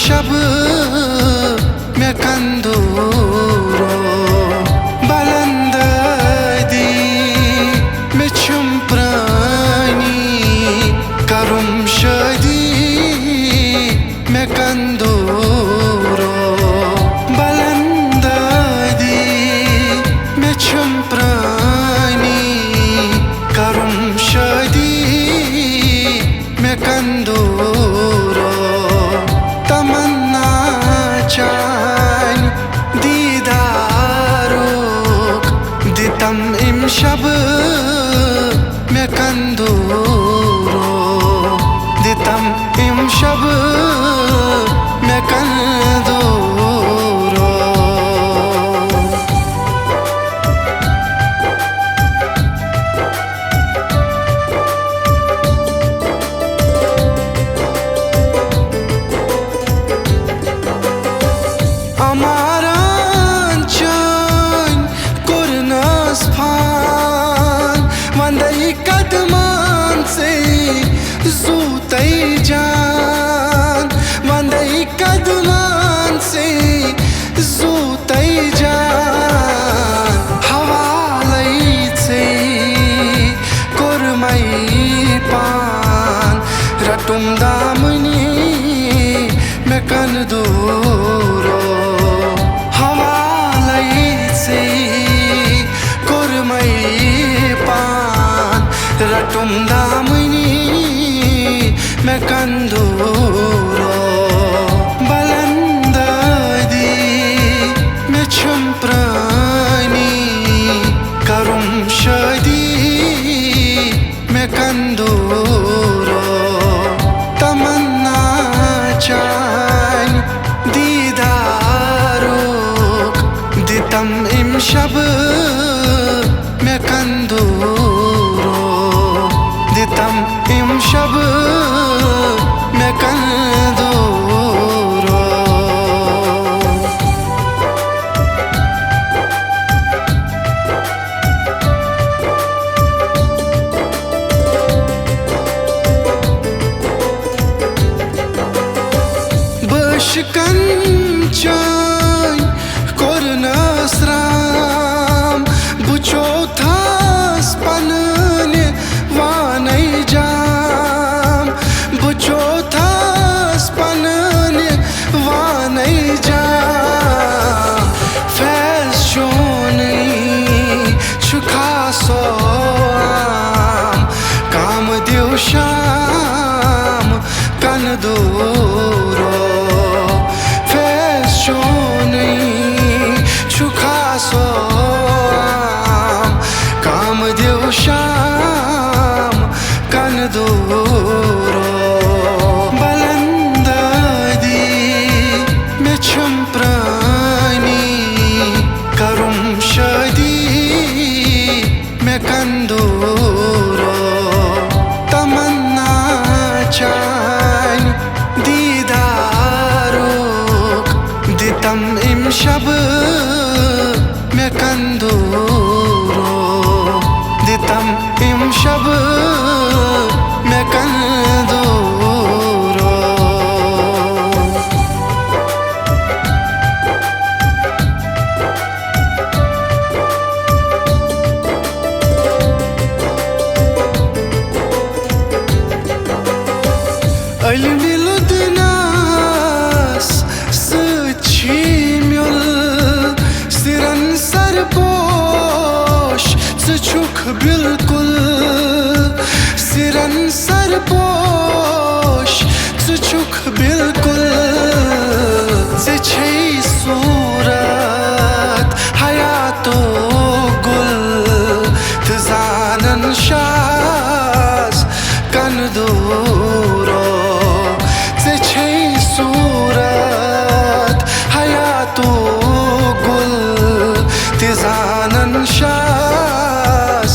imşab me kanduro balandadi me chumprani karum shadi me kanduro balandadi me chumprani karum shadi me kanduro Tamannaah Chan दीदारोक दितम imşab me kanduro दितम imşab me kanduro Amaran can kurnas fan Vandai kadman se zutai jan Vandai kadman se zutai jan Havalai se kurmai pan Ratum damni me kanduro Ratum damni me kanduro balandadi me chumprani karum shadi me kanduro tamanna chan didarok ditam imşab me kanduro दितम imşab me kanduro Başkan çay kornas ram bu çotas panne vanai jam bu çotas panne vanai jam fez shoni chukha soam kam deu sham kan duro fez shoni chukha soam kam deu sham kan duro balandadi me chumprani karum shadi me kanduro tamanna chan didarok ditam imşab me kanduro ditam imşab me kanduro Almiludnas sıçimyol siran sarboş sıçuk bilkul siran sarboş sıçuk bilkul seçey surat hayato gul tızanan şaz kanduro seçey surat hayato gul tizanan şaz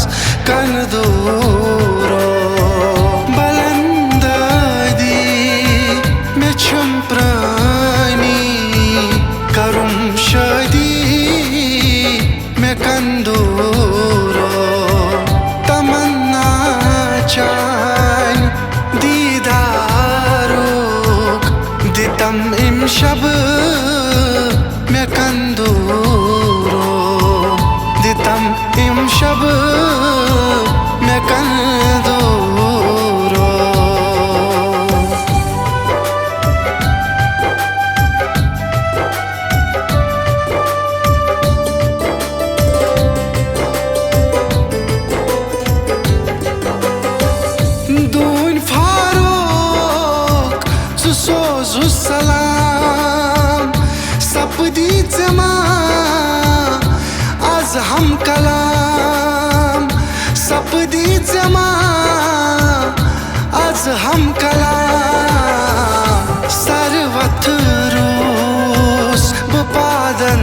बाज हम कलाम सरवत रूस बपादन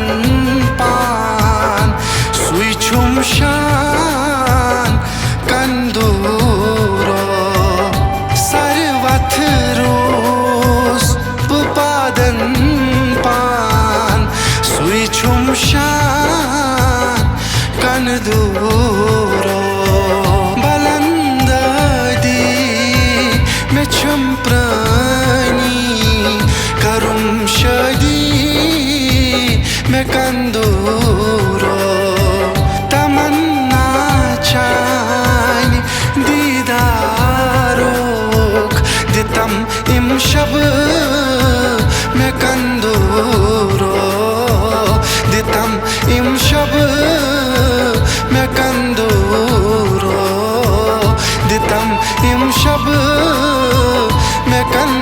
पान सुई छुमशान कंदूरो सरवत रूस बपादन पान सुई छुमशान कंदूरो मैं कंदूरो तमन्ना चान दीदारोक दितम इम शब मैं कंदूरो दितम इम शब मैं कंदूरो दितम इम शब मैं कंदूरो